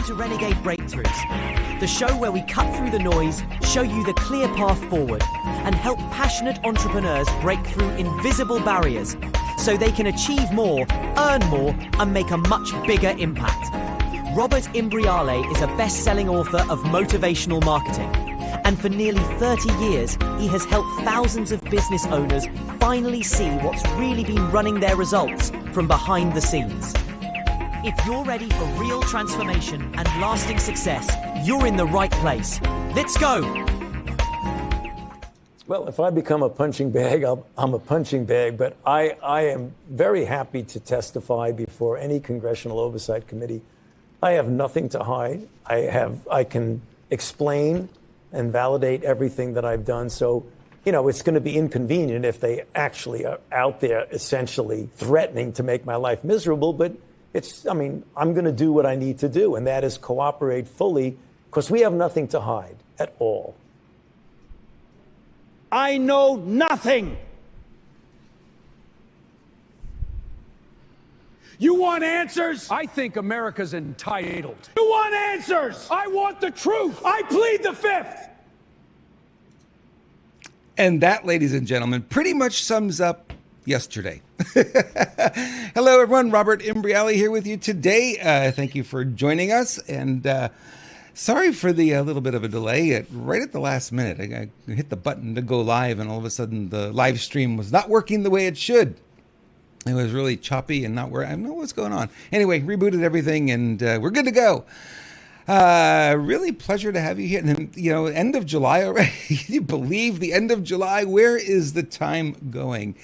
to Renegade Breakthroughs, the show where we cut through the noise, show you the clear path forward, and help passionate entrepreneurs break through invisible barriers so they can achieve more, earn more, and make a much bigger impact. Robert Imbriale is a best-selling author of motivational marketing, and for nearly 30 years, he has helped thousands of business owners finally see what's really been running their results from behind the scenes. If you're ready for real transformation and lasting success, you're in the right place. Let's go. Well, if I become a punching bag, I'm a punching bag, but I am very happy to testify before any congressional oversight committee. I have nothing to hide. I can explain and validate everything that I've done. So, it's going to be inconvenient if they actually are out there essentially threatening to make my life miserable, but I'm going to do what I need to do, and that is cooperate fully, because we have nothing to hide at all. I know nothing. You want answers? I think America's entitled. You want answers? I want the truth. I plead the fifth. And that, ladies and gentlemen, pretty much sums up yesterday. Hello, everyone. Robert Imbriale here with you today. Thank you for joining us. And sorry for the little bit of a delay. Right at the last minute, I hit the button to go live, and all of a sudden the live stream was not working the way it should. It was really choppy and not where I don't know what's going on. Anyway, rebooted everything, and we're good to go. Really pleasure to have you here. And end of July already. Can you believe the end of July? Where is the time going?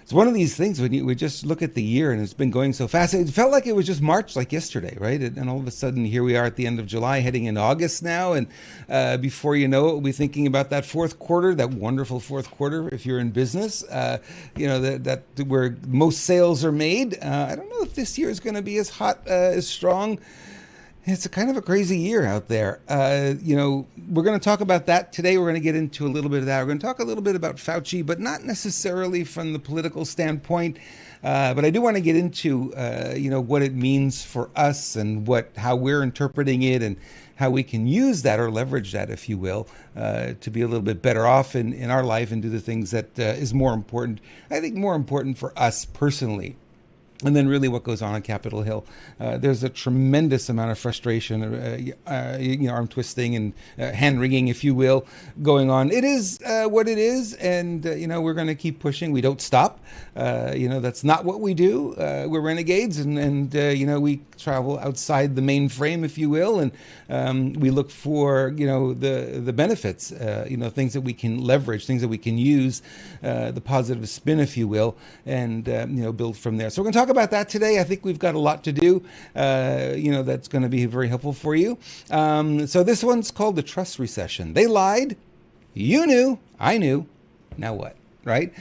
It's one of these things when we just look at the year and it's been going so fast. It felt like it was just March, like yesterday, right? And all of a sudden, here we are at the end of July, heading into August now. And before you know it, we'll be thinking about that fourth quarter, that wonderful fourth quarter, if you're in business, that where most sales are made. I don't know if this year is going to be as hot, as strong. It's a kind of a crazy year out there. We're going to talk about that today. We're going to get into a little bit of that. We're going to talk a little bit about Fauci, but not necessarily from the political standpoint. But I do want to get into, what it means for us and how we're interpreting it and how we can use that or leverage that, if you will, to be a little bit better off in our life and do the things that is more important, I think more important for us personally. And then really what goes on Capitol Hill. There's a tremendous amount of frustration, arm twisting and hand-wringing, if you will, going on. It is what it is, and, we're going to keep pushing. We don't stop. That's not what we do. We're renegades, and we travel outside the mainframe, if you will, and we look for, the benefits, things that we can leverage, things that we can use, the positive spin, if you will, and, build from there. So we're going to talk about that today. I think we've got a lot to do, that's going to be very helpful for you. So this one's called the trust recession. They lied. You knew. I knew. Now what? Right?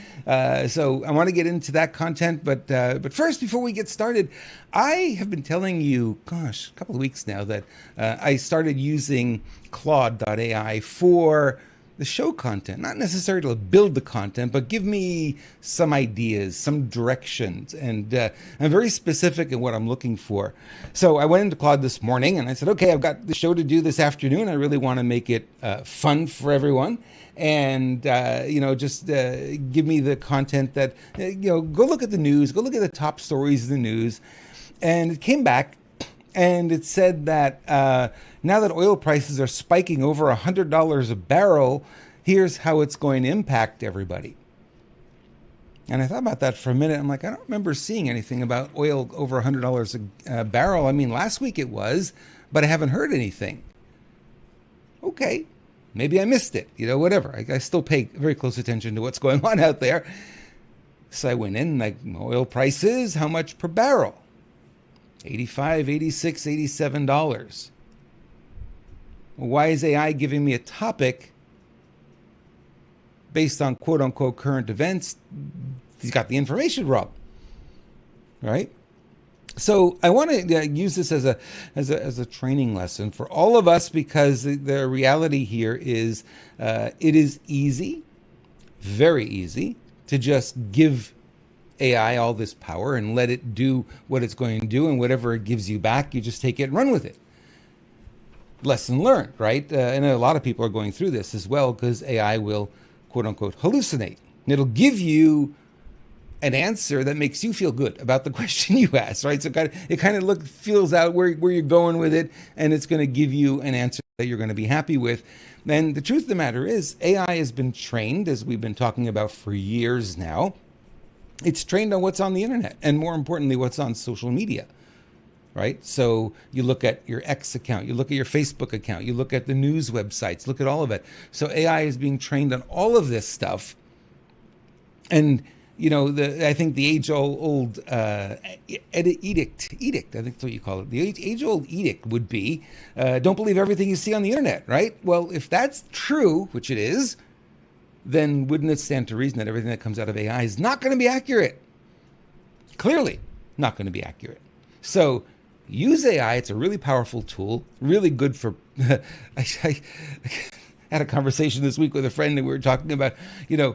So I want to get into that content. But first, before we get started, I have been telling you, a couple of weeks now that I started using Claude.ai for the show content, not necessarily to build the content, but give me some ideas, some directions. And I'm very specific in what I'm looking for. So I went into Claude this morning and I said, okay, I've got the show to do this afternoon. I really want to make it fun for everyone. And, just give me the content that, go look at the news, go look at the top stories of the news. And it came back and it said that now that oil prices are spiking over $100 a barrel, here's how it's going to impact everybody. And I thought about that for a minute. I'm like, I don't remember seeing anything about oil over $100 a barrel. I mean, last week it was, but I haven't heard anything. Okay, maybe I missed it, whatever. I still pay very close attention to what's going on out there. So I went in, oil prices, how much per barrel? $85, $86, $87. Well, why is AI giving me a topic based on quote-unquote current events? He's got the information wrong, right? So I want to use this as a training lesson for all of us, because the reality here is it is easy, very easy, to just give AI all this power and let it do what it's going to do, and whatever it gives you back, you just take it and run with it. Lesson learned, right? And a lot of people are going through this as well, because AI will, quote unquote, hallucinate. And it'll give you an answer that makes you feel good about the question you asked, right? So it kind of feels out where you're going with it, and it's going to give you an answer that you're going to be happy with. And the truth of the matter is, AI has been trained, as we've been talking about for years now. It's trained on what's on the internet, and more importantly, what's on social media, right? So you look at your X account, you look at your Facebook account, you look at the news websites, look at all of it. So AI is being trained on all of this stuff. And you know, I think the age-old edict, I think that's what you call it. The age-old edict would be, don't believe everything you see on the internet, right? Well, if that's true, which it is, then wouldn't it stand to reason that everything that comes out of AI is not going to be accurate? Clearly not going to be accurate. So use AI. It's a really powerful tool, really good for... I had a conversation this week with a friend, and we were talking about, you know,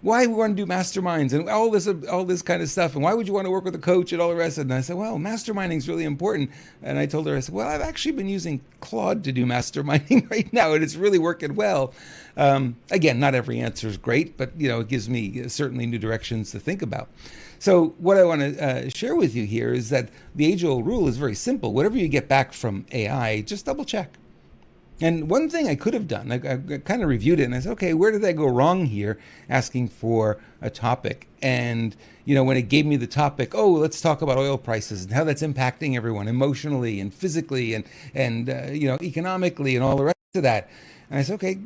why we want to do masterminds and all this kind of stuff, and why would you want to work with a coach and all the rest of it? And I said, well, masterminding is really important. And I told her, I said, well, I've actually been using Claude to do masterminding right now, and it's really working well. Again, not every answer is great, but you know, it gives me certainly new directions to think about. So what I want to share with you here is that the age-old rule is very simple. Whatever you get back from AI, just double check. And one thing I could have done, I kind of reviewed it, and I said, okay, where did I go wrong here asking for a topic? And, you know, when it gave me the topic, oh, let's talk about oil prices and how that's impacting everyone emotionally and physically and you know, economically and all the rest of that. And I said, okay,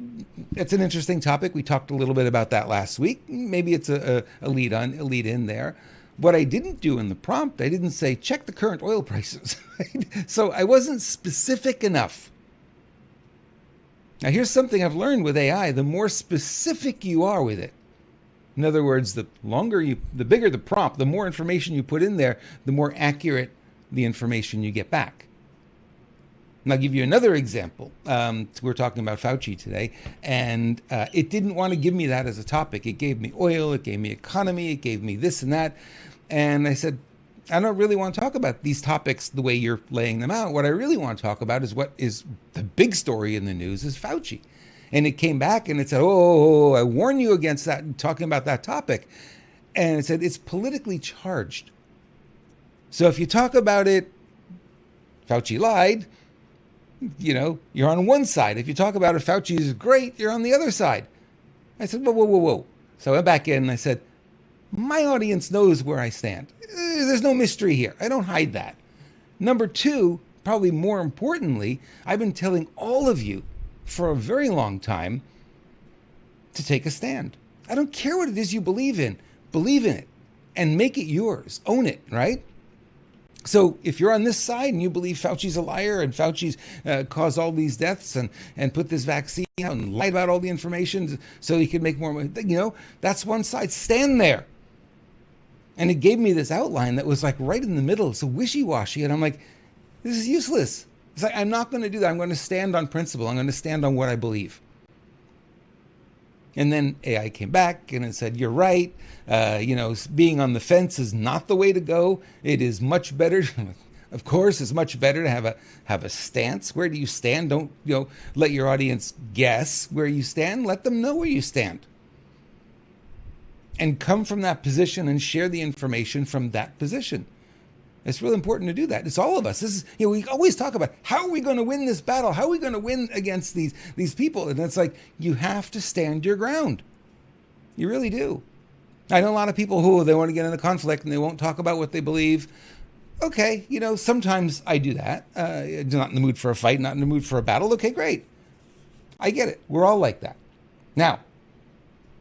that's an interesting topic. We talked a little bit about that last week. Maybe it's a lead in there. What I didn't do in the prompt, I didn't say, check the current oil prices. So I wasn't specific enough. Now, here's something I've learned with AI. The more specific you are with it, in other words, the bigger the prompt, the more information you put in there, the more accurate the information you get back. And I'll give you another example. We're talking about Fauci today, and it didn't want to give me that as a topic. It gave me oil, it gave me economy, it gave me this and that. And I said, I don't really want to talk about these topics the way you're laying them out. What I really want to talk about is what is the big story in the news is Fauci. And it came back and it said, oh, I warn you against that, talking about that topic. And it said, it's politically charged. So if you talk about it, Fauci lied, you know, you're on one side. If you talk about it, Fauci is great, you're on the other side. I said, whoa. So I went back in and I said, my audience knows where I stand. There's no mystery here. I don't hide that. Number two, probably more importantly, I've been telling all of you for a very long time to take a stand. I don't care what it is you believe in it and make it yours. Own it, right? So if you're on this side and you believe Fauci's a liar and Fauci's caused all these deaths and put this vaccine out and lied about all the information so he could make more money, you know, that's one side. Stand there. And it gave me this outline that was like right in the middle. It's a wishy-washy. And I'm like, this is useless. It's like, I'm not going to do that. I'm going to stand on principle. I'm going to stand on what I believe. And then AI came back and it said, you're right. You know, being on the fence is not the way to go. It is much better. Of course, it's much better to have a stance. Where do you stand? Don't, you know, let your audience guess where you stand. Let them know where you stand. And come from that position and share the information from that position. It's really important to do that. It's all of us. This is, you know, we always talk about how are we going to win this battle? How are we going to win against these people? And it's like, you have to stand your ground. You really do. I know a lot of people who they want to get into conflict and they won't talk about what they believe. Okay, you know, sometimes I do that. Not in the mood for a fight, not in the mood for a battle. Okay, great. I get it. We're all like that. Now,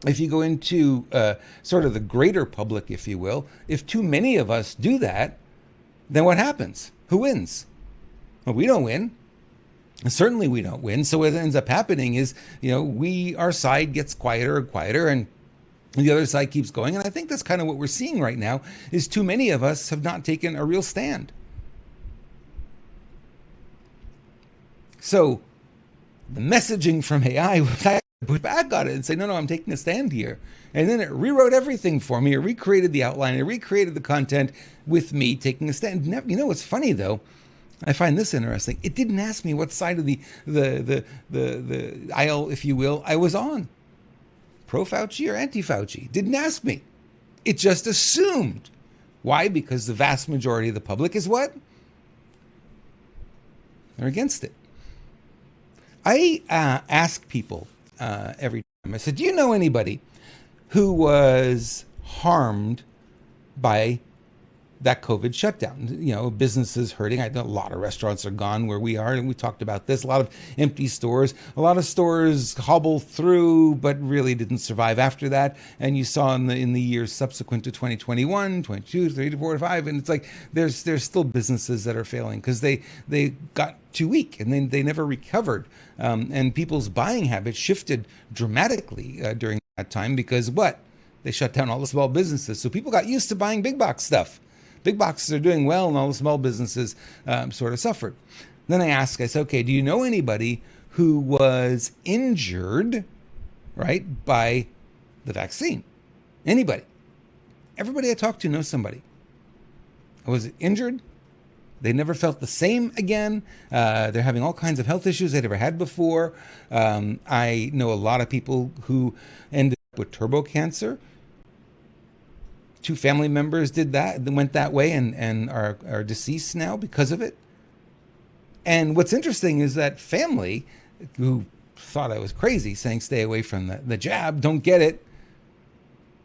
if you go into sort of the greater public, if you will, if too many of us do that, then what happens? Who wins? Well, we don't win. And certainly we don't win. So what ends up happening is, you know, our side gets quieter and quieter and the other side keeps going. And I think that's kind of what we're seeing right now is too many of us have not taken a real stand. So the messaging from AI was push back on it and say, no, I'm taking a stand here. And then it rewrote everything for me. It recreated the outline. It recreated the content with me taking a stand. You know what's funny, though? I find this interesting. It didn't ask me what side of the aisle, if you will, I was on. Pro-Fauci or anti-Fauci. Didn't ask me. It just assumed. Why? Because the vast majority of the public is what? They're against it. I ask people every time. I said, do you know anybody who was harmed by that COVID shutdown? You know, businesses hurting. I know a lot of restaurants are gone where we are, and we talked about this. A lot of empty stores. A lot of stores hobbled through, but really didn't survive after that. And you saw in the years subsequent to 2021, 22, 23, 4, 5, and it's like there's still businesses that are failing because they got too weak and then they never recovered. And people's buying habits shifted dramatically during that time because what? They shut down all the small businesses. So people got used to buying big box stuff. Big boxes are doing well, and all the small businesses sort of suffered. Then I said, okay, do you know anybody who was injured, right, by the vaccine? Anybody? Everybody I talked to knows somebody. Was injured? They never felt the same again. They're having all kinds of health issues they never had before. I know a lot of people who ended up with turbo cancer. 2 family members did that, went that way, and are deceased now because of it. And what's interesting is that family who thought I was crazy saying stay away from the jab, don't get it.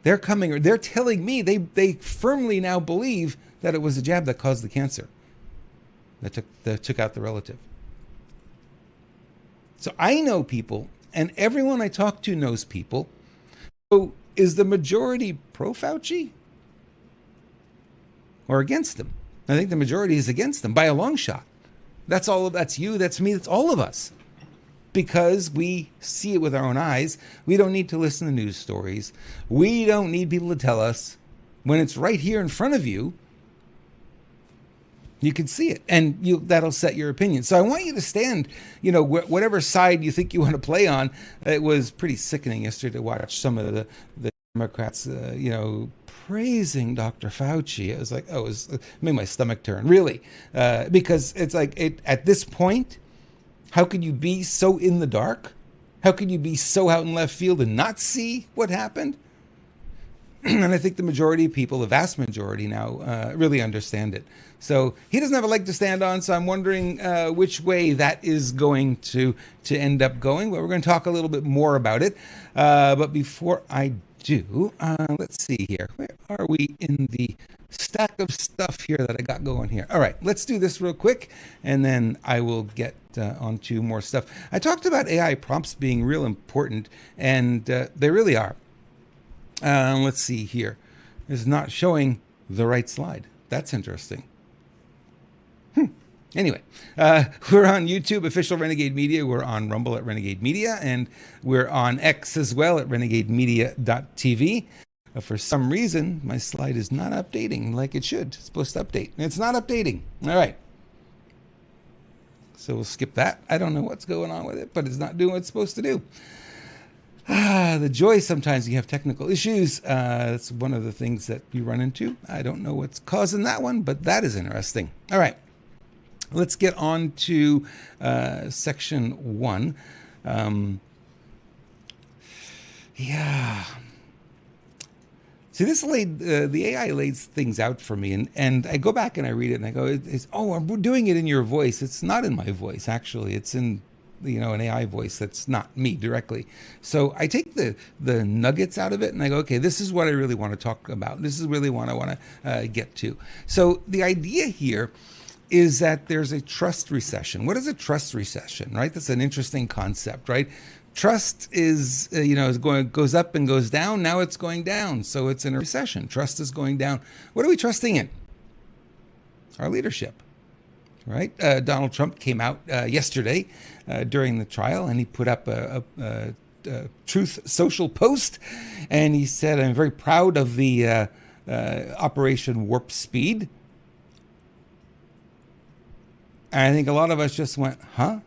They're telling me they firmly now believe that it was the jab that caused the cancer that took out the relative. So I know people, and everyone I talk to knows people. So is the majority pro-Fauci or against them? I think the majority is against them by a long shot. That's you, that's me, that's all of us. Because we see it with our own eyes. We don't need to listen to news stories. We don't need people to tell us. When it's right here in front of you, you can see it, and that'll set your opinion. So I want you to stand, whatever side you think you want to play on. It was pretty sickening yesterday to watch some of the Democrats, praising Dr. Fauci. It was like, it made my stomach turn, really, because it's like at this point, how could you be so in the dark? How could you be so out in left field and not see what happened? And I think the majority of people, the vast majority now, really understand it. So he doesn't have a leg to stand on, so I'm wondering which way that is going to end up going. Well, we're going to talk a little bit more about it. But before I do, let's see here. Where are we in the stack of stuff here that I got going here? All right, let's do this real quick, and then I will get onto more stuff. I talked about AI prompts being real important, and they really are. Let's see here. It's not showing the right slide. That's interesting. Anyway, we're on YouTube, Official Renegade Media. We're on Rumble at Renegade Media, and we're on X as well at renegademedia.tv. For some reason, my slide is not updating like it should. It's supposed to update, and it's not updating. All right. So we'll skip that. I don't know what's going on with it, but it's not doing what it's supposed to do. The joy sometimes you have technical issues. That's one of the things that you run into. I don't know what's causing that one, but that is interesting. All right. Let's get on to section 1. See, this the AI lays things out for me, and I go back and I read it, and I go, we're doing it in your voice. It's not in my voice, actually. It's in an AI voice that's not me directly. So I take the nuggets out of it, and I go, okay, this is what I really want to talk about. This is really what I want to get to. So the idea here is that there's a trust recession. What is a trust recession, right? That's an interesting concept, right? Trust is, goes up and goes down. Now it's going down. So it's in a recession. Trust is going down. What are we trusting in? Our leadership, right? Donald Trump came out yesterday during the trial, and he put up a Truth Social post, and he said, I'm very proud of the Operation Warp Speed. And I think a lot of us just went, huh?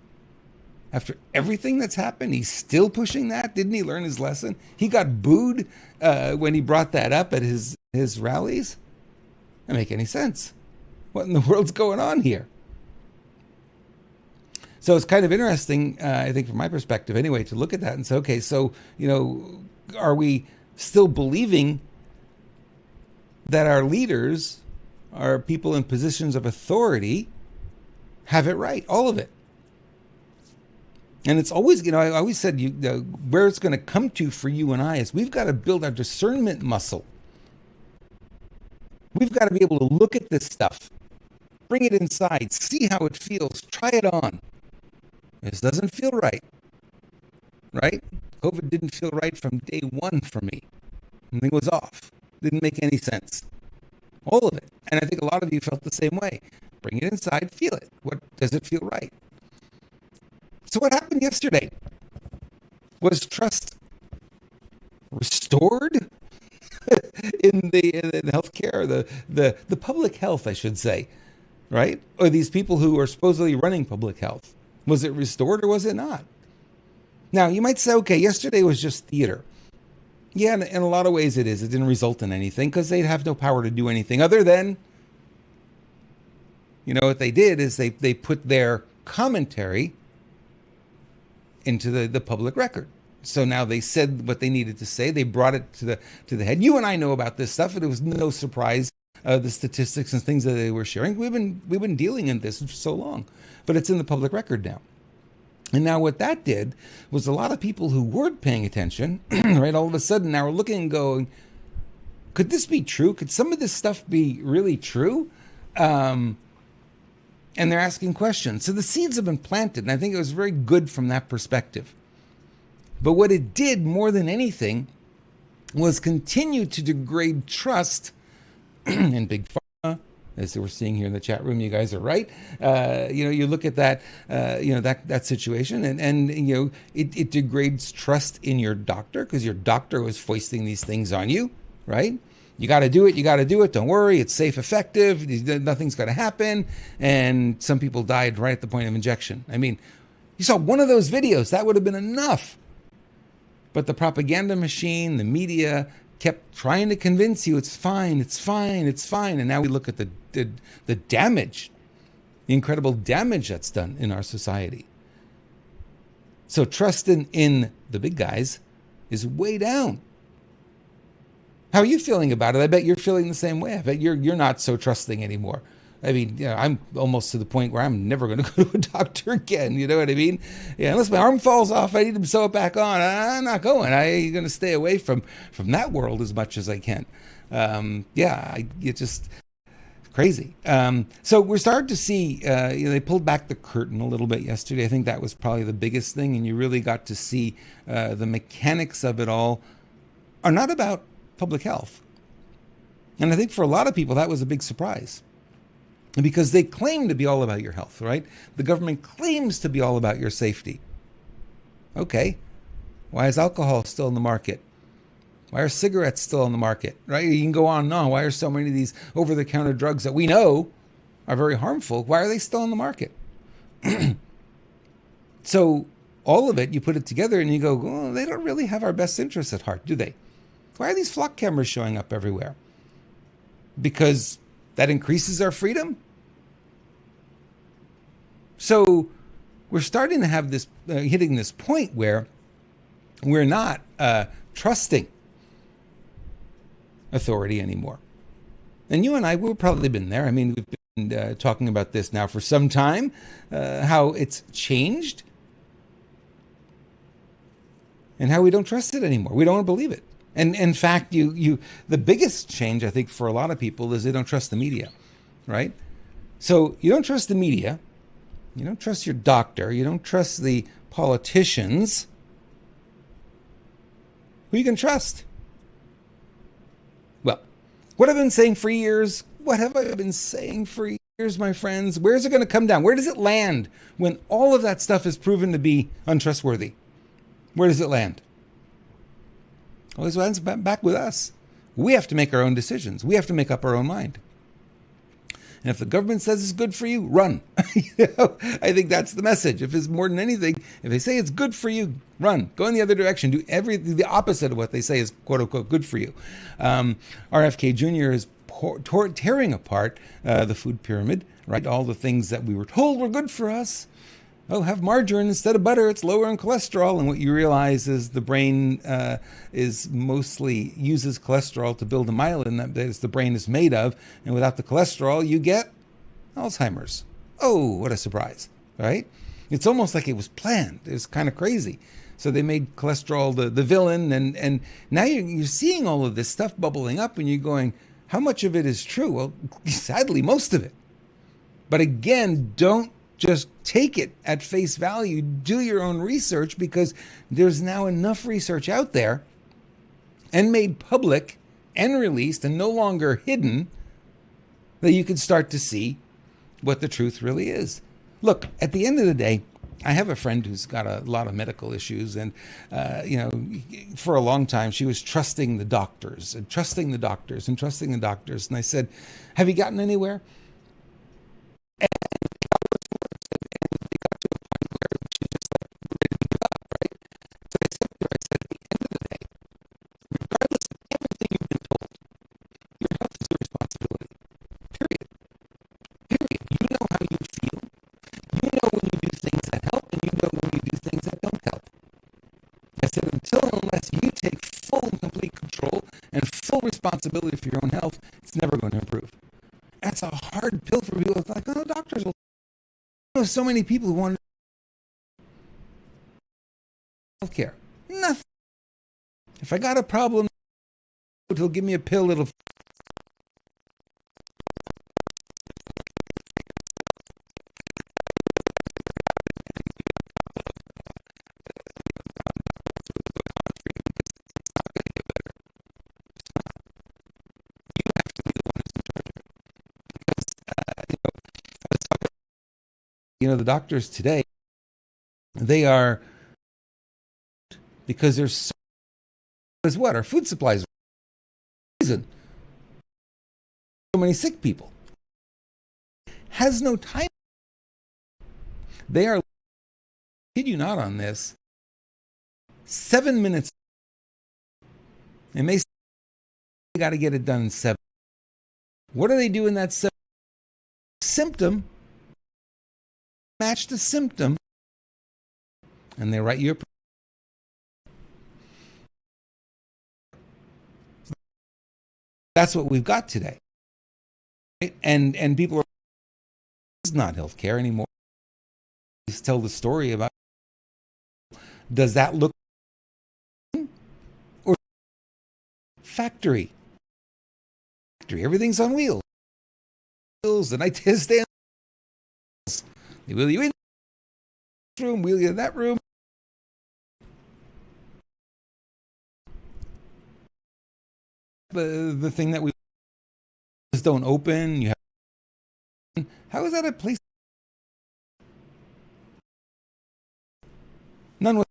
After everything that's happened, he's still pushing that. Didn't he learn his lesson? He got booed when he brought that up at his rallies. Doesn't make any sense. What in the world's going on here? So it's kind of interesting, I think, from my perspective anyway, to look at that and say, okay, so, are we still believing that our leaders, our people in positions of authority, have it right, all of it? And it's always, I always said where it's going to come to for you and I is we've got to build our discernment muscle. We've got to be able to look at this stuff, bring it inside, see how it feels, try it on. This doesn't feel right, right? COVID didn't feel right from day one for me. Something was off. Didn't make any sense. All of it. And I think a lot of you felt the same way. Bring it inside, feel it. What does it feel right? So what happened yesterday? Was trust restored in the healthcare, the public health, I should say, right? Or these people who are supposedly running public health. Was it restored or was it not? Now, you might say, okay, yesterday was just theater. Yeah, in a lot of ways it is. It didn't result in anything because they'd have no power to do anything other than, what they did is they put their commentary into the public record. So now they said what they needed to say. They brought it to the head. You and I know about this stuff, and it was no surprise. The statistics and things that they were sharing. We've been dealing in this for so long, but it's in the public record now. And now what that did was a lot of people who weren't paying attention, right, all of a sudden now are looking and going, could this be true? Could some of this stuff be really true? And they're asking questions. So the seeds have been planted, and I think it was very good from that perspective. But what it did more than anything was continue to degrade trust in big pharma, as we're seeing here in the chat room. You guys are right. You look at that, that situation, and it degrades trust in your doctor because your doctor was foisting these things on you, right? You got to do it. You got to do it. Don't worry. It's safe, effective. Nothing's going to happen. And some people died right at the point of injection. I mean, you saw one of those videos. That would have been enough. But the propaganda machine, the media, kept trying to convince you it's fine, it's fine, it's fine. And now we look at the damage, the incredible damage that's done in our society. So trust in the big guys is way down. How are you feeling about it? I bet you're feeling the same way. I bet you're not so trusting anymore. I mean, I'm almost to the point where I'm never going to go to a doctor again. You know what I mean? Yeah, unless my arm falls off, I need to sew it back on. I'm not going. I'm going to stay away from that world as much as I can. It's just crazy. So we're starting to see, they pulled back the curtain a little bit yesterday. I think that was probably the biggest thing. And you really got to see the mechanics of it all are not about public health. And I think for a lot of people, that was a big surprise. Because they claim to be all about your health, right? The government claims to be all about your safety. Okay, why is alcohol still in the market? Why are cigarettes still on the market, right? You can go on and on. Why are so many of these over-the-counter drugs that we know are very harmful, why are they still on the market? So all of it, you put it together and you go, oh, they don't really have our best interests at heart, do they? Why are these flock cameras showing up everywhere? Because that increases our freedom? So we're starting to have this, hitting this point where we're not trusting authority anymore. And you and I, we've probably been there. I mean, we've been talking about this now for some time, how it's changed and how we don't trust it anymore. We don't believe it. And in fact, the biggest change, I think, for a lot of people is they don't trust the media, right? So you don't trust the media. You don't trust your doctor. You don't trust the politicians. Who you can trust? Well, what I've been saying for years, what have I been saying for years, my friends? Where's it going to come down? Where does it land when all of that stuff is proven to be untrustworthy? Where does it land? Always lands back with us. We have to make our own decisions. We have to make up our own mind. And if the government says it's good for you, run. I think that's the message. If it's more than anything, if they say it's good for you, run, go in the other direction, do everything the opposite of what they say is quote unquote good for you. RFK Jr. is tearing apart the food pyramid, right? All the things that we were told were good for us. Oh, have margarine instead of butter. It's lower in cholesterol. And what you realize is the brain is mostly uses cholesterol to build the myelin that the brain is made of. And without the cholesterol, you get Alzheimer's. Oh, what a surprise, right? It's almost like it was planned. It's kind of crazy. So they made cholesterol the villain. And now you're seeing all of this stuff bubbling up and you're going, how much of it is true? Well, sadly, most of it. But again, don't just take it at face value. Do your own research, because there's now enough research out there and made public and released and no longer hidden that you can start to see what the truth really is. Look, at the end of the day, I have a friend who's got a lot of medical issues, and for a long time she was trusting the doctors and trusting the doctors and trusting the doctors. And I said, have you gotten anywhere? And they got to a point where she just like ready to give up, right? So I said to her, at the end of the day, regardless of everything you've been told, your health is your responsibility. Period. Period. You know how you feel. You know when you do things that help, and you know when you do things that don't help. I said, until and unless you take full and complete control and full responsibility for your own health, it's never going to improve. That's a hard pill for people. It's like, oh, doctors will. You know, so many people who want healthcare. Nothing. If I got a problem, he'll give me a pill. It'll. You know, the doctors today, they are, because there's so, is what? Our food supplies. Reason. So many sick people. Has no time. They are, kid you not on this, 7 minutes. And they got to get it done in 7. What do they do in that 7? Symptom. Match the symptom, and they write you a. That's what we've got today, right? And people are. It's not healthcare anymore. Just tell the story about. Does that look or factory? Everything's on wheels. The night stand. They wheel you in this room, wheel you in that room. The thing that we just don't open. You have. How is that a place? None. Was,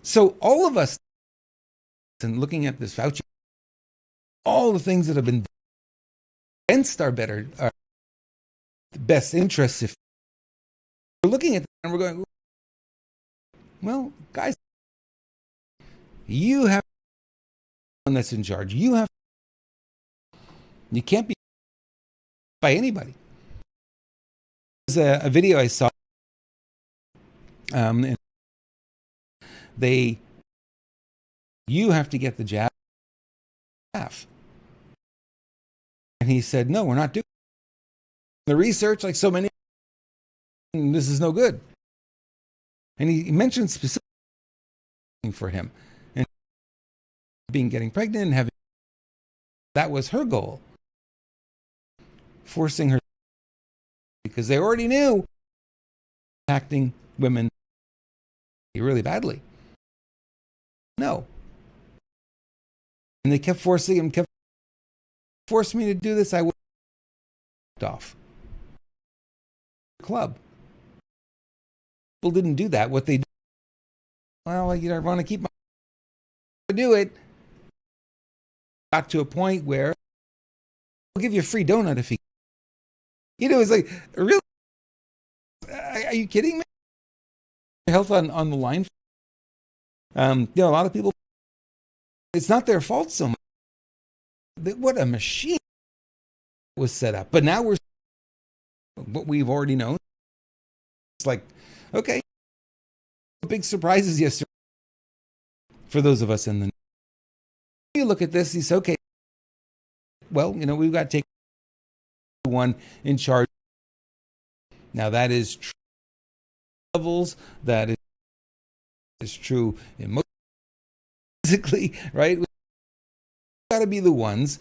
so all of us, and looking at this Fauci, all the things that have been against our best interests, if we're looking at that and we're going, well, guys, you have one that's in charge. You can't be by anybody. There's a video I saw. And you have to get the jab. And he said, no, we're not doing the research like so many. This is no good. And he mentioned specifically for him and getting pregnant and having, that was her goal. Forcing her, because they already knew impacting women really badly. No. And they kept forcing him, forced me to do this. I would off. Club. People didn't do that. What they do, well, I want to keep my do it. Got to a point where I'll give you a free donut if you. It's like really Are you kidding me? Health on the line. A lot of people, it's not their fault so much. What a machine was set up. But now we're what we've already known. It's like, okay, big surprises yesterday for those of us in the. You look at this, you say, okay, well, we've got to take one in charge. Now that is true levels. That is true in most physically, right? We've got to be the ones,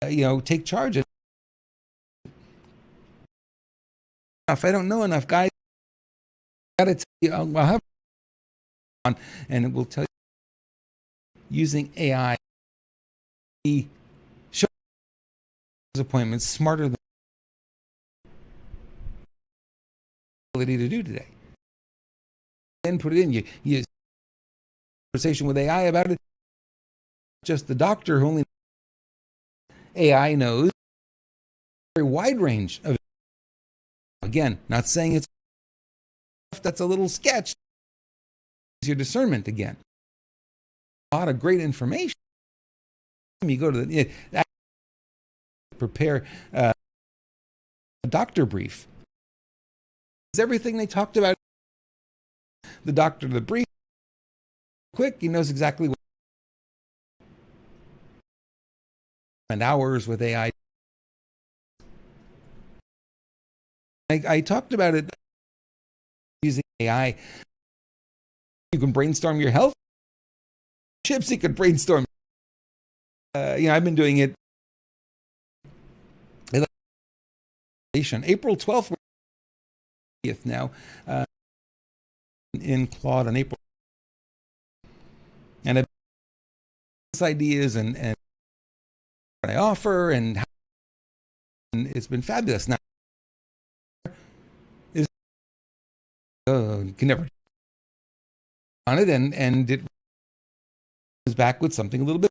take charge of. If I don't know enough, guys, I got to tell you, I'll have on, and it will tell you using AI. Show appointments smarter than ability to do today. Then put it in. You conversation with AI about it. Just the doctor who only AI knows a very wide range of. Again, not saying it's that's a little sketch. It's your discernment again. A lot of great information. You go to the prepare a doctor brief. It's everything they talked about. The doctor, the brief, quick. He knows exactly what. And hours with AI. I talked about it using AI. You can brainstorm your health. Chips, you can brainstorm. I've been doing it. April 12th, now, in Claude on April. And ideas and what I offer, and it's been fabulous. Now, can never on it, and it is back with something a little bit.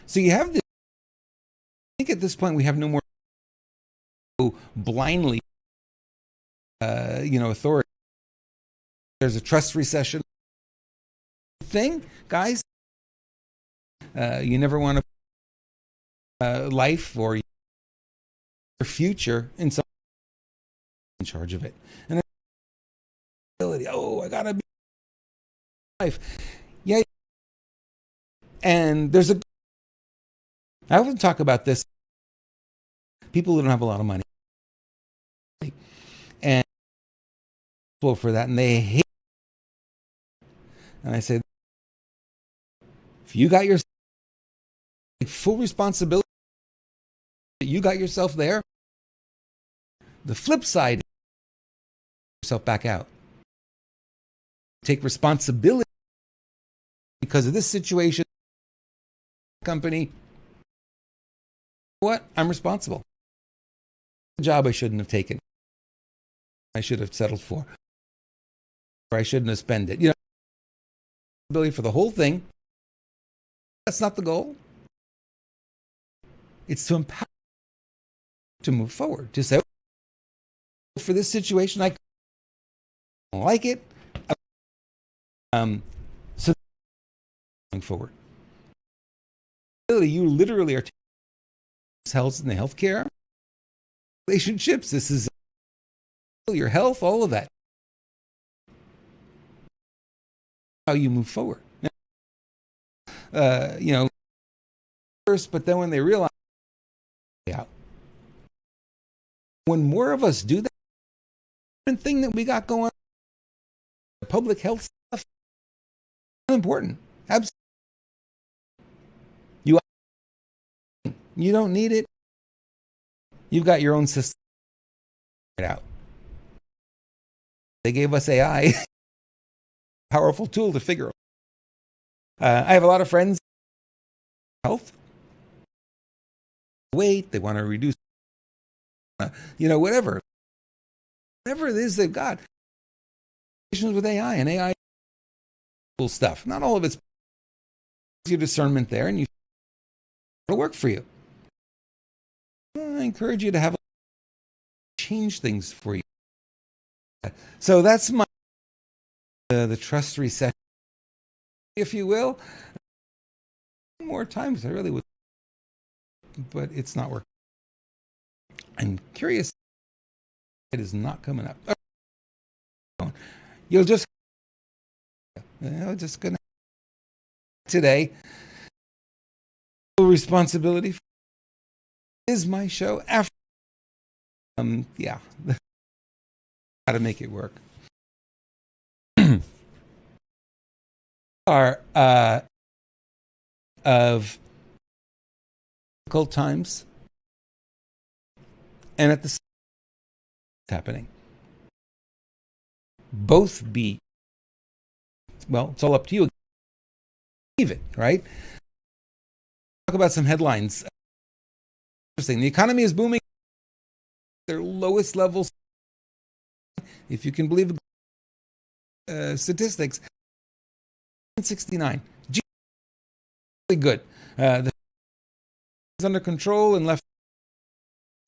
So you have this. I think at this point we have no more blindly, authority. There's a trust recession thing, guys. You never want to life or your future in some in charge of it, and I gotta be life. Yeah, and there's I often talk about this. People who don't have a lot of money and for that, and they hate. And I say, if you got your full responsibility, you got yourself there. The flip side, yourself back out. Take responsibility because of this situation. Company, what? I'm responsible. A job I shouldn't have taken. I should have settled for. Or I shouldn't have spent it. Responsibility for the whole thing. That's not the goal. It's to empower to move forward. To say, for this situation, I don't like it. So going forward. You literally are health in the healthcare, relationships. This is your health, all of that. How you move forward. First, but then when they realize, when more of us do that, different thing that we got going on, public health stuff, important. Absolutely. You don't need it. You've got your own system right out. They gave us AI, powerful tool to figure out. I have a lot of friends, health, weight, they want to reduce, whatever it is they've got. With AI and AI stuff. Not all of it's your discernment there, and it'll work for you. I encourage you to have change things for you. So that's my the trust recession, if you will. More times I really would, but it's not working. I'm curious. It is not coming up. You'll just gonna today. Responsibility is my show after. Yeah, how to make it work. Are of difficult times, and at the same time happening. Both be, well, it's all up to you. Believe it, right? Talk about some headlines. Interesting. The economy is booming. Their lowest levels, if you can believe statistics. 69. Really good. The is under control and left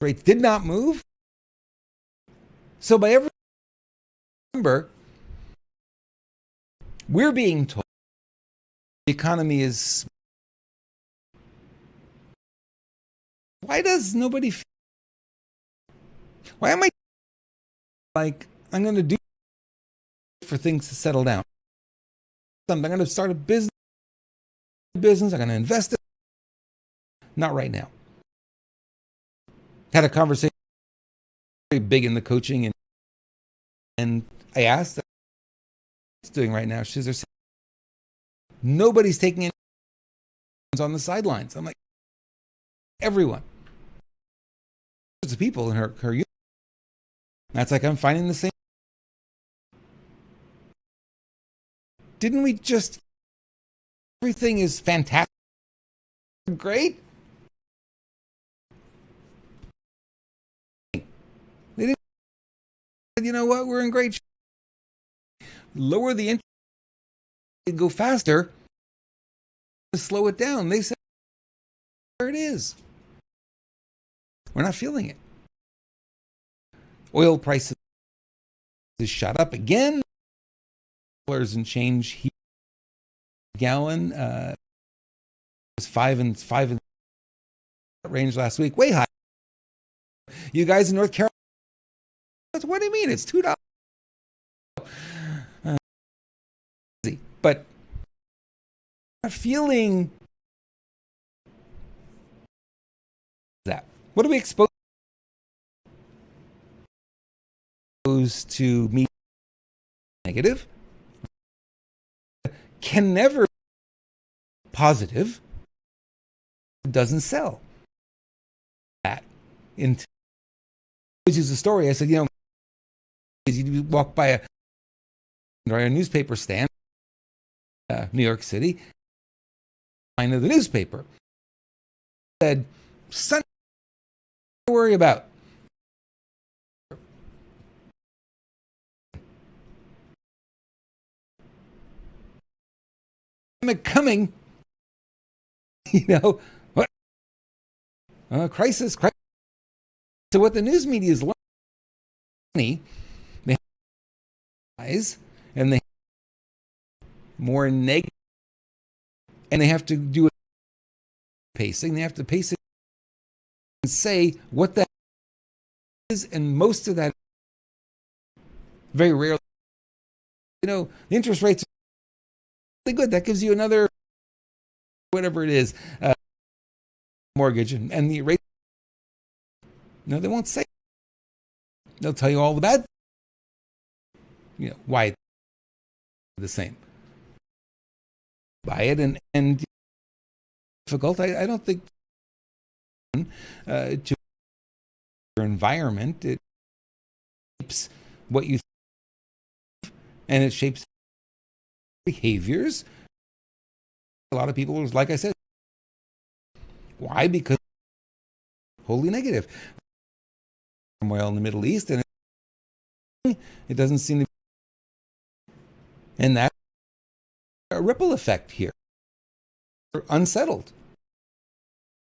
rates did not move. So by every number, we're being told the economy is. Why does nobody feel? Why am I like I'm going to do for things to settle down? I'm going to start a business. I'm going to invest in. Not right now. Had a conversation very big in the coaching, and I asked, "What's doing right now?" She says, "Nobody's taking any on the sidelines." I'm like, everyone. There's the people in her unit. That's like I'm finding the same. Didn't we just? Everything is fantastic, great. They didn't. You know what? We're in great shape. Lower the interest, go faster. Slow it down. They said where it is. We're not feeling it. Oil prices is shot up again. $5 and change here. Gallon was five and range last week, way high. You guys in North Carolina, what do you mean? It's $2. But I'm not feeling that. What do we expose to me? Negative can never be positive. It doesn't sell that. I always use the story. I said, you walk by a newspaper stand, New York City, line of the newspaper said, "Son, don't worry about." Coming, what? Crisis. So what the news media is learning, they have eyes and they have more negative, and they have to do pacing. They have to pace it and say what that is, and most of that very rarely. The interest rates. Good. That gives you another whatever it is mortgage and the rate. No, they won't say. They'll tell you all the bad. Why the same. Buy it and difficult. I don't think to your environment it shapes what you think, and it shapes behaviors. A lot of people, like I said, why? Because wholly negative. Turmoil in the Middle East, and it doesn't seem to be, and that's a ripple effect here. We're unsettled.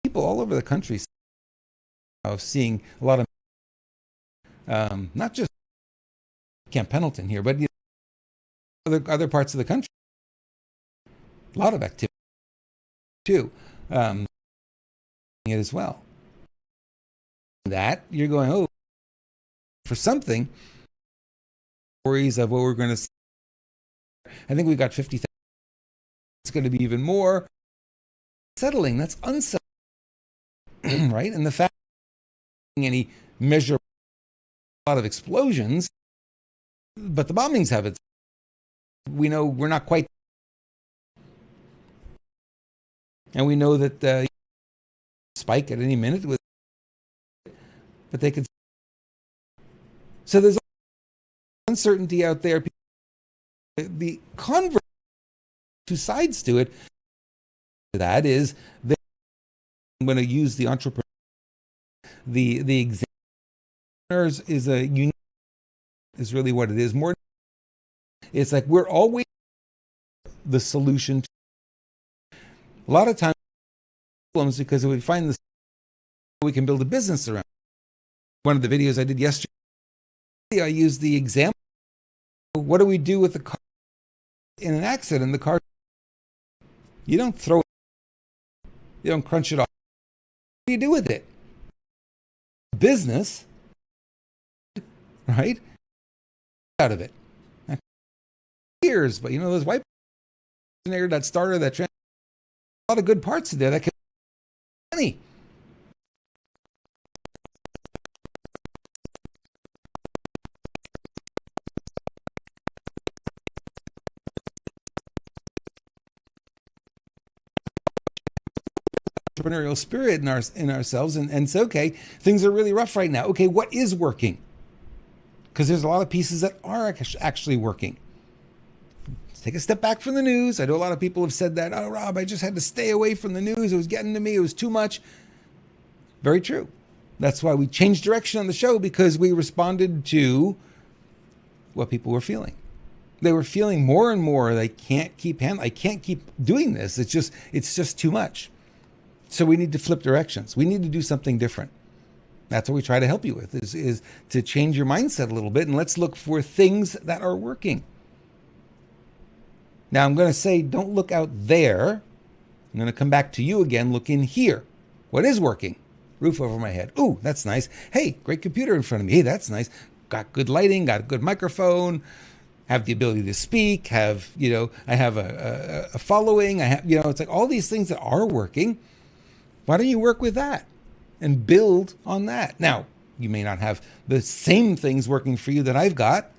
People all over the country are seeing a lot of Not just Camp Pendleton here, but other parts of the country. A lot of activity too, it as well. That you're going, oh, for something, stories of what we're going to see. I think we got 50,000. It's going to be even more. Settling, that's unsettling, right? And the fact that any measure, a lot of explosions, but the bombings have it. We know we're not quite, and we know that spike at any minute with, but they could. So there's uncertainty out there. The converse, two sides to it. That is, I'm going to use the entrepreneur. The examiners is a unique, is really what it is. More, it's like we're always the solution to a lot of times problems, because if we find the, we can build a business around. One of the videos I did yesterday, I used the example. What do we do with the car in an accident? The car, you don't throw it, you don't crunch it off. What do you do with it? Business, right? Out of it. Years, but you know, those white there, that starter, that trend, a lot of good parts in there that can money. Entrepreneurial spirit in ourselves, and it's okay. Things are really rough right now. Okay, what is working? Because there's a lot of pieces that are actually working. Let's take a step back from the news. I know a lot of people have said that. Oh, Rob, I just had to stay away from the news. It was getting to me. It was too much. Very true. That's why we changed direction on the show, because we responded to what people were feeling. They were feeling more and more. I can't keep doing this. It's just too much. So we need to flip directions. We need to do something different. That's what we try to help you with, is to change your mindset a little bit, and let's look for things that are working. Now I'm going to say, don't look out there. I'm going to come back to you again. Look in here. What is working? Roof over my head. Ooh, that's nice. Hey, great computer in front of me. Hey, that's nice. Got good lighting, got a good microphone, have the ability to speak, I have a following. I have, it's like all these things that are working. Why don't you work with that and build on that? Now, you may not have the same things working for you that I've got,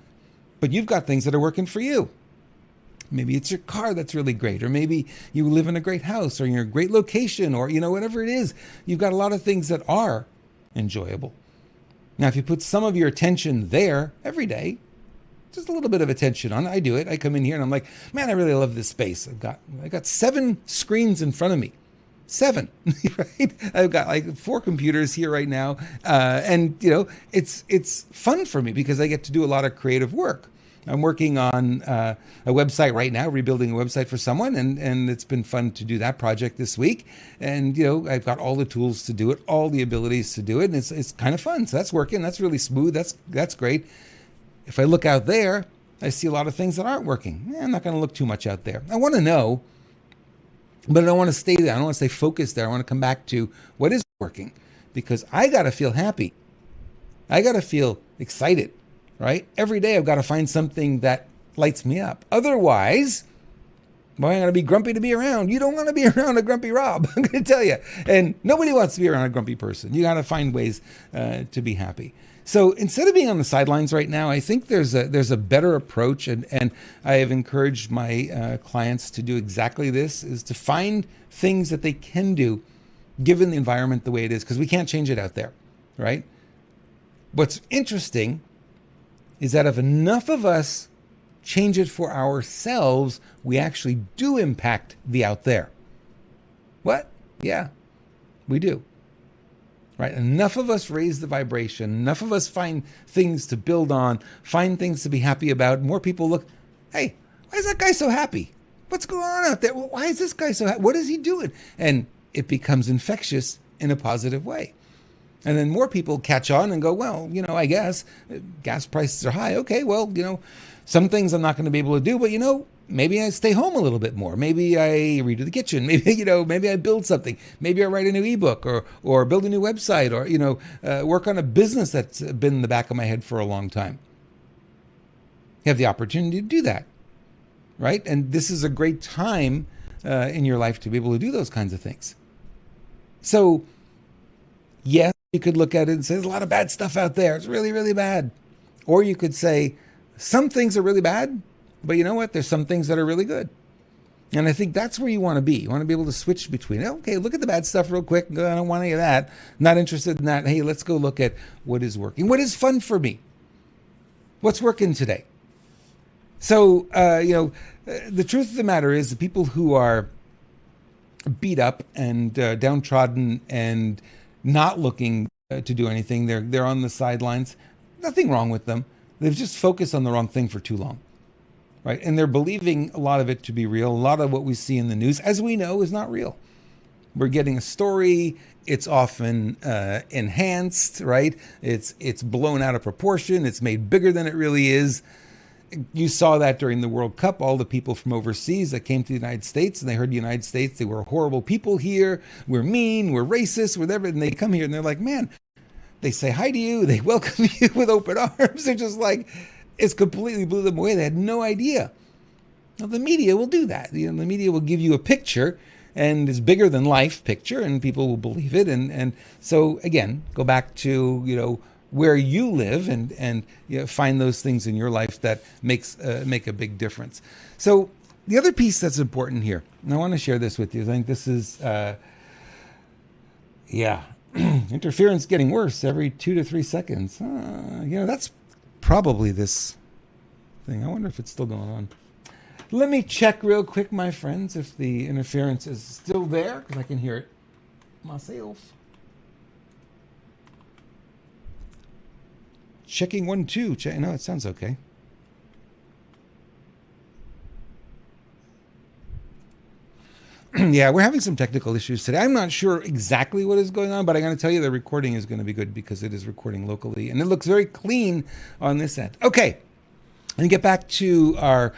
but you've got things that are working for you. Maybe it's your car that's really great, or maybe you live in a great house, or you're in a great location, or, whatever it is. You've got a lot of things that are enjoyable. Now, if you put some of your attention there every day, just a little bit of attention on it. I do it. I come in here and I'm like, man, I really love this space. I got 7 screens in front of me. 7, right? I've got like 4 computers here right now. And it's fun for me because I get to do a lot of creative work. I'm working on a website right now, rebuilding a website for someone, and it's been fun to do that project this week. And I've got all the tools to do it, all the abilities to do it, and it's kind of fun. So that's working. That's really smooth. That's great. If I look out there, I see a lot of things that aren't working. I'm not going to look too much out there. I want to know, but I don't want to stay there. I don't want to stay focused there. I want to come back to what is working, because I got to feel happy. I got to feel excited, right? Every day I've got to find something that lights me up. Otherwise, boy, I'm going to be grumpy to be around. You don't want to be around a grumpy Rob, I'm going to tell you. And nobody wants to be around a grumpy person. You got to find ways to be happy. So instead of being on the sidelines right now, I think there's a better approach, and I have encouraged my clients to do exactly this, is to find things that they can do given the environment the way it is, because we can't change it out there, right? What's interesting is that if enough of us change it for ourselves, we actually do impact the out there. What? Yeah, we do. Right? Enough of us raise the vibration. Enough of us find things to build on, find things to be happy about. More people look, hey, why is that guy so happy? What's going on out there? Why is this guy so happy? What is he doing? And it becomes infectious in a positive way. And then more people catch on and go, well, I guess gas prices are high. Okay, well, some things I'm not going to be able to do, but maybe I stay home a little bit more. Maybe I read to the kitchen. Maybe, maybe I build something. Maybe I write a new ebook or build a new website or, work on a business that's been in the back of my head for a long time. You have the opportunity to do that, right? And this is a great time in your life to be able to do those kinds of things. So, yes, you could look at it and say, there's a lot of bad stuff out there. It's really, really bad. Or you could say, some things are really bad, but you know what? There's some things that are really good. And I think that's where you want to be. You want to be able to switch between, okay, look at the bad stuff real quick. I don't want any of that. Not interested in that. Hey, let's go look at what is working. What is fun for me? What's working today? So, the truth of the matter is the people who are beat up and downtrodden and not looking to do anything, they're on the sidelines. Nothing wrong with them. They've just focused on the wrong thing for too long, right? And they're believing a lot of it to be real. A lot of what we see in the news, as we know, is not real. We're getting a story. It's often enhanced, right? It's blown out of proportion. It's made bigger than it really is. You saw that during the World Cup, all the people from overseas that came to the United States and they heard the United States, they were horrible people here. We're mean, we're racist, whatever. And they come here and they're like, man, they say hi to you. They welcome you with open arms. They're just like, it's completely blew them away. They had no idea. Now, the media will do that. The media will give you a picture and it's bigger than life picture and people will believe it. And so, again, go back to, where you live and find those things in your life that make a big difference. So the other piece that's important here, and I want to share this with you. I think this is, interference getting worse every 2 to 3 seconds. That's probably this thing. I wonder if it's still going on. Let me check real quick, my friends, if the interference is still there, because I can hear it myself. Checking 1, 2. No, it sounds okay. Yeah, we're having some technical issues today. I'm not sure exactly what is going on, but I'm going to tell you the recording is going to be good because it is recording locally and it looks very clean on this end. Okay, and get back to our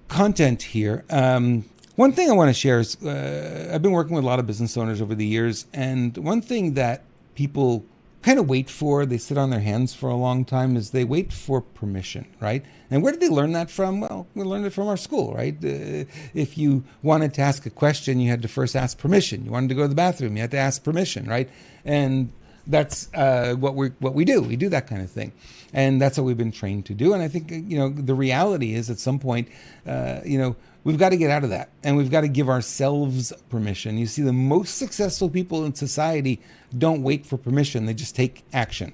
content here. One thing I want to share is I've been working with a lot of business owners over the years, and one thing that people kind of wait for, they sit on their hands for a long time, is they wait for permission, right? And where did they learn that from? Well, we learned it from our school, right? If you wanted to ask a question, you had to first ask permission. You wanted to go to the bathroom, you had to ask permission, right? And that's what we do. We do that kind of thing. And that's what we've been trained to do. And I think, the reality is at some point, we've got to get out of that and we've got to give ourselves permission. You see, the most successful people in society don't wait for permission. They just take action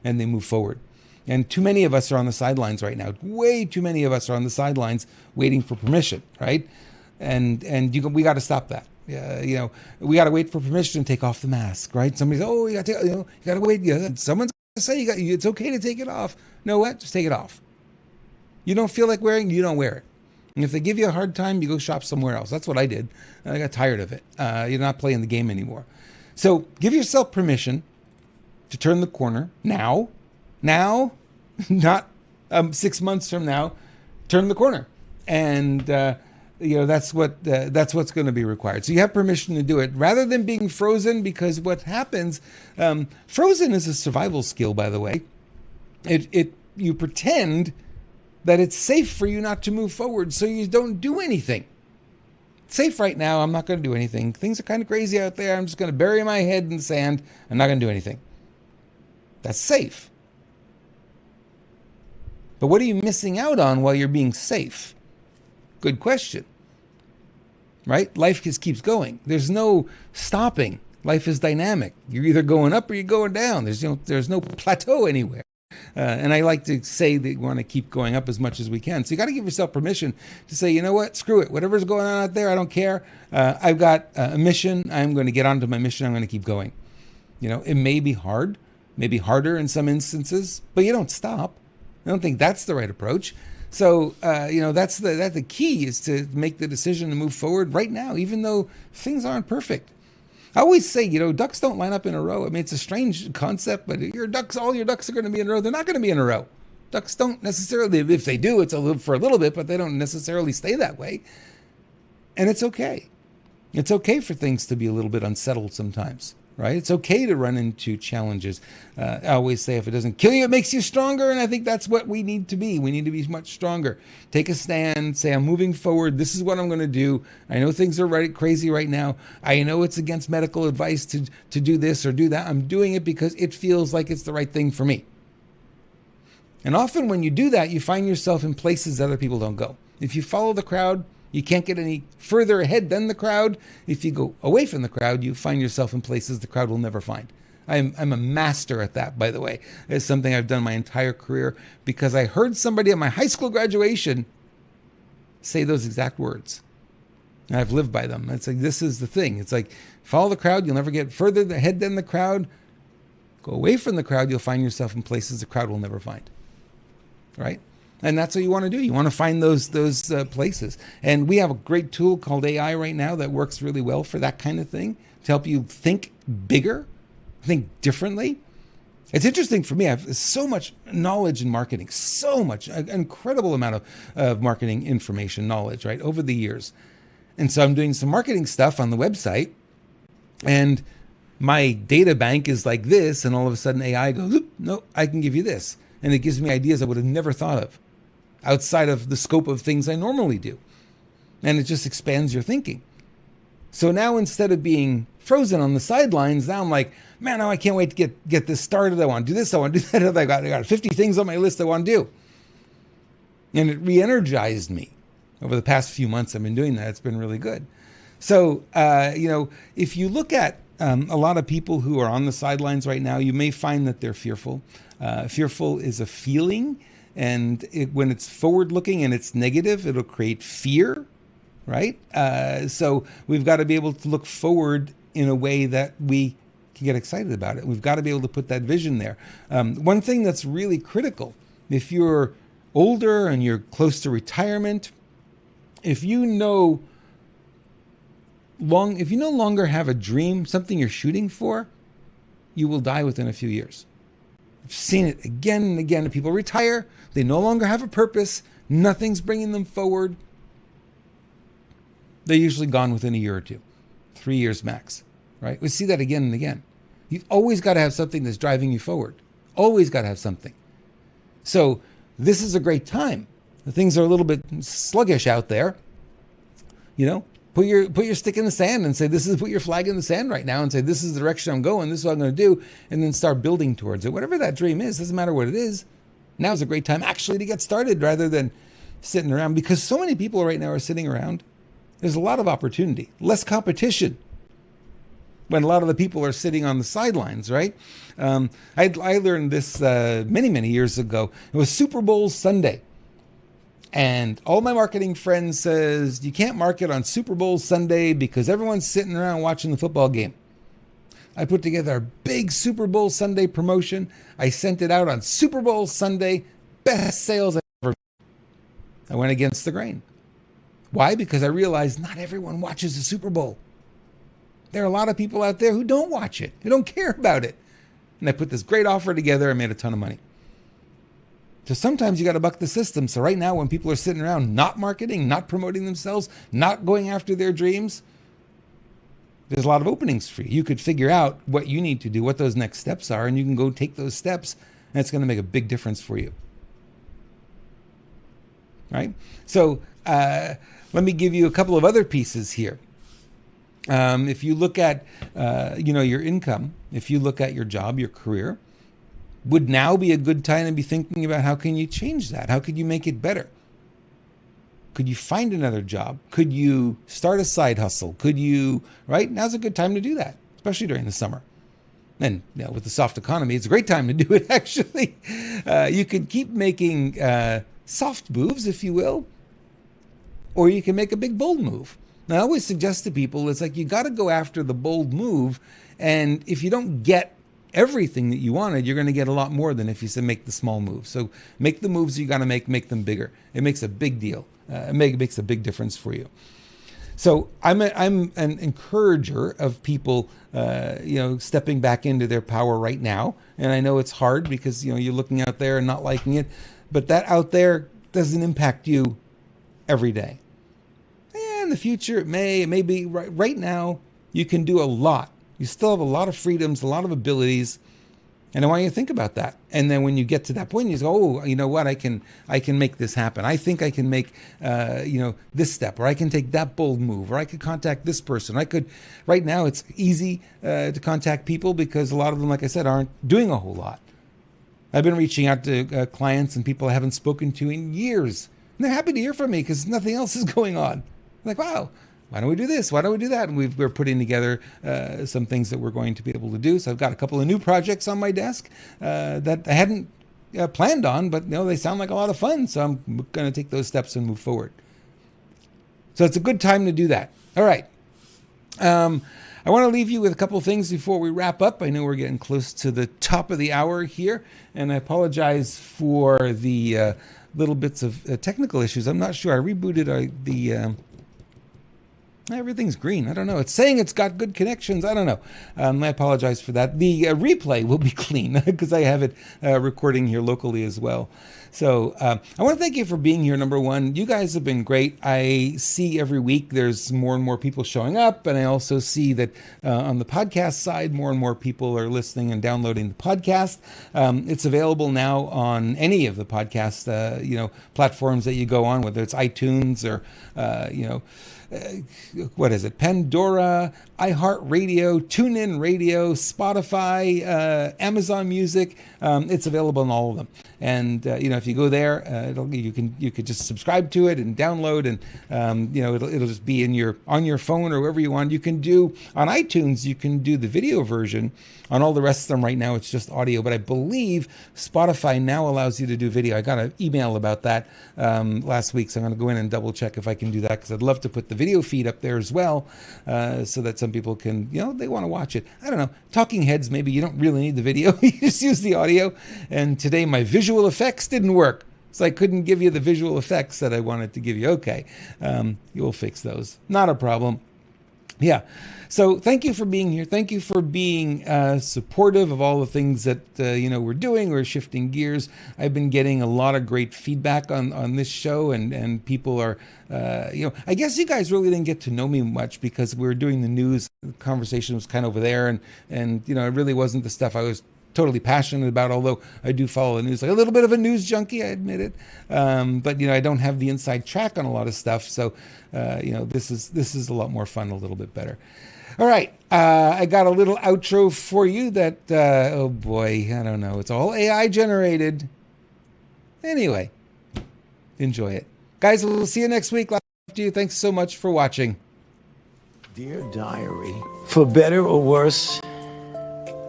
and they move forward. And too many of us are on the sidelines right now. Way too many of us are on the sidelines waiting for permission, right? And we got to stop that. We got to wait for permission to take off the mask, right? Somebody says, oh, you got to wait. Someone's going to say it's okay to take it off. No, what? Just take it off. You don't feel like wearing it, you don't wear it. And if they give you a hard time, you go shop somewhere else. That's what I did. I got tired of it. You're not playing the game anymore. So give yourself permission to turn the corner now, not 6 months from now. Turn the corner, and that's what's going to be required. So you have permission to do it rather than being frozen. Because what happens, frozen is a survival skill, by the way. You pretend that it's safe for you not to move forward, so you don't do anything. Safe right now, I'm not going to do anything. Things are kind of crazy out there. I'm just going to bury my head in the sand. I'm not going to do anything. That's safe. But what are you missing out on while you're being safe? Good question. Right? Life just keeps going. There's no stopping. Life is dynamic. You're either going up or you're going down. There's no plateau anywhere. And I like to say that we want to keep going up as much as we can. So you got to give yourself permission to say, you know what, screw it. Whatever's going on out there, I don't care. I've got a mission. I'm going to get onto my mission. I'm going to keep going. It may be hard, maybe harder in some instances, but you don't stop. I don't think that's the right approach. So, that's the key, is to make the decision to move forward right now, even though things aren't perfect. I always say, ducks don't line up in a row. I mean, it's a strange concept, but all your ducks are going to be in a row. They're not going to be in a row. Ducks don't necessarily, if they do, it's for a little bit, but they don't necessarily stay that way. And it's okay. It's okay for things to be a little bit unsettled sometimes, right? It's okay to run into challenges. I always say, if it doesn't kill you, it makes you stronger. And I think that's what we need to be. We need to be much stronger. Take a stand, say, I'm moving forward. This is what I'm going to do. I know things are crazy right now. I know it's against medical advice to do this or do that. I'm doing it because it feels like it's the right thing for me. And often when you do that, you find yourself in places that other people don't go. If you follow the crowd, you can't get any further ahead than the crowd. If you go away from the crowd, you find yourself in places the crowd will never find. I'm a master at that, by the way. It's something I've done my entire career because I heard somebody at my high school graduation say those exact words. And I've lived by them. It's like, this is the thing. It's like, follow the crowd, you'll never get further ahead than the crowd. Go away from the crowd, you'll find yourself in places the crowd will never find. Right? And that's what you want to do. You want to find those places. And we have a great tool called AI right now that works really well for that kind of thing, to help you think bigger, think differently. It's interesting for me. I have so much knowledge in marketing, so much, an incredible amount of marketing information, knowledge, right, over the years. And so I'm doing some marketing stuff on the website, and my data bank is like this, and all of a sudden AI goes, no, I can give you this. And it gives me ideas I would have never thought of, outside of the scope of things I normally do. And it just expands your thinking. So now, instead of being frozen on the sidelines, now I'm like, man, now I can't wait to get this started. I want to do this. I want to do that. I got 50 things on my list I want to do. And it re-energized me. Over the past few months, I've been doing that. It's been really good. So, if you look at a lot of people who are on the sidelines right now, you may find that they're fearful. Fearful is a feeling. And when it's forward-looking and it's negative, it'll create fear, right? So we've got to be able to look forward in a way that we can get excited about it. We've got to be able to put that vision there. One thing that's really critical, if you're older and you're close to retirement, if you no longer have a dream, something you're shooting for, you will die within a few years. I've seen it again and again. People retire. They no longer have a purpose. Nothing's bringing them forward. They're usually gone within a year or two, 3 years max, right? We see that again and again. You've always got to have something that's driving you forward. Always got to have something. So this is a great time. The things are a little bit sluggish out there. Put your stick in the sand and say, put your flag in the sand right now and say, this is the direction I'm going. This is what I'm going to do. And then start building towards it. Whatever that dream is, doesn't matter what it is. Now's a great time actually to get started rather than sitting around, because so many people right now are sitting around. There's a lot of opportunity, less competition when a lot of the people are sitting on the sidelines, right? I learned this many, many years ago. It was Super Bowl Sunday. And all my marketing friends says, you can't market on Super Bowl Sunday because everyone's sitting around watching the football game. I put together a big Super Bowl Sunday promotion. I sent it out on Super Bowl Sunday. Best sales I ever made. I went against the grain. Why? Because I realized not everyone watches the Super Bowl. There are a lot of people out there who don't watch it, who don't care about it. And I put this great offer together. I made a ton of money. So sometimes you got to buck the system. So right now, when people are sitting around not marketing, not promoting themselves, not going after their dreams, there's a lot of openings for you. You could figure out what you need to do, what those next steps are, and you can go take those steps, and it's going to make a big difference for you. Right? So let me give you a couple of other pieces here. If you look at your income, if you look at your job, your career, would now be a good time to be thinking about how can you change that? How could you make it better? Could you find another job? Could you start a side hustle? Could you, right? Now's a good time to do that, especially during the summer. And with the soft economy, it's a great time to do it, actually. You could keep making soft moves, if you will, or you can make a big, bold move. Now, I always suggest to people, it's like you got to go after the bold move. And if you don't get everything that you wanted, you're going to get a lot more than if you said make the small moves. So make the moves you got to make them bigger. It makes a big deal. It makes a big difference for you. So I'm an encourager of people, stepping back into their power right now. And I know it's hard because, you're looking out there and not liking it, but that out there doesn't impact you every day. In the future, it may be. Right now, you can do a lot. You still have a lot of freedoms, a lot of abilities, and I want you to think about that. And then when you get to that point, you go, "Oh, you know what? I can make this happen. I think I can make, this step, or I can take that bold move, or I could contact this person. I could." Right now, it's easy to contact people because a lot of them, like I said, aren't doing a whole lot. I've been reaching out to clients and people I haven't spoken to in years, and they're happy to hear from me because nothing else is going on. Like, wow, why don't we do this? Why don't we do that? And we're putting together some things that we're going to be able to do. So I've got a couple of new projects on my desk that I hadn't planned on, but they sound like a lot of fun. So I'm going to take those steps and move forward. So it's a good time to do that. All right. I want to leave you with a couple of things before we wrap up. I know we're getting close to the top of the hour here, and I apologize for the little bits of technical issues. I'm not sure. I rebooted the... Everything's green. I don't know. It's saying it's got good connections. I don't know. I apologize for that. The replay will be clean because I have it recording here locally as well. So I want to thank you for being here, number one. You guys have been great. I see every week there's more and more people showing up, and I also see that on the podcast side, more and more people are listening and downloading the podcast. It's available now on any of the podcast platforms that you go on, whether it's iTunes or what is it? Pandora, iHeartRadio, TuneIn Radio, Spotify, Amazon Music. It's available on all of them. And if you go there, you could just subscribe to it and download, and it'll just be on your phone or wherever you want. You can do on iTunes. You can do the video version. On all the rest of them right now, it's just audio. But I believe Spotify now allows you to do video. I got an email about that last week, so I'm going to go in and double check if I can do that, because I'd love to put the video feed up there as well, so that some people can, they want to watch it. I don't know. Talking heads, maybe you don't really need the video. You just use the audio. And today my visual effects didn't work, so I couldn't give you the visual effects that I wanted to give you. Okay, you'll fix those. Not a problem. Yeah. So thank you for being here. Thank you for being supportive of all the things that we're doing. We're shifting gears. I've been getting a lot of great feedback on this show, and people are, I guess you guys really didn't get to know me much because we were doing the news. The conversation was kind of over there, and it really wasn't the stuff I was totally passionate about, although I do follow the news, like a little bit of a news junkie, I admit it. But I don't have the inside track on a lot of stuff. So, this is a lot more fun, a little bit better. All right. I got a little outro for you that, oh boy, I don't know. It's all AI generated. Anyway, enjoy it. Guys, we'll see you next week. Love to you. Thanks so much for watching. Dear Diary, for better or worse,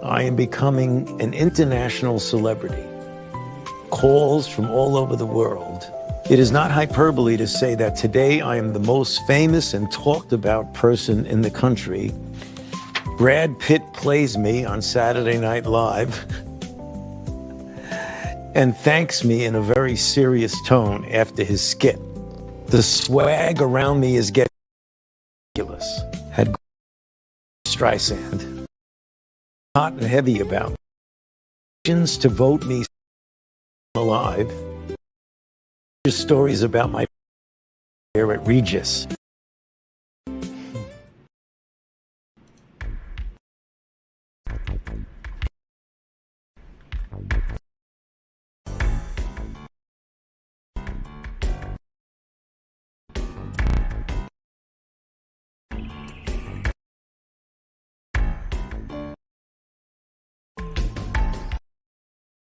I am becoming an international celebrity. Calls from all over the world. It is not hyperbole to say that today I am the most famous and talked about person in the country. Brad Pitt plays me on Saturday Night Live and thanks me in a very serious tone after his skit. The swag around me is getting ridiculous. Had Streisand. Hot and heavy about to vote me alive. Stories about my here at Regis.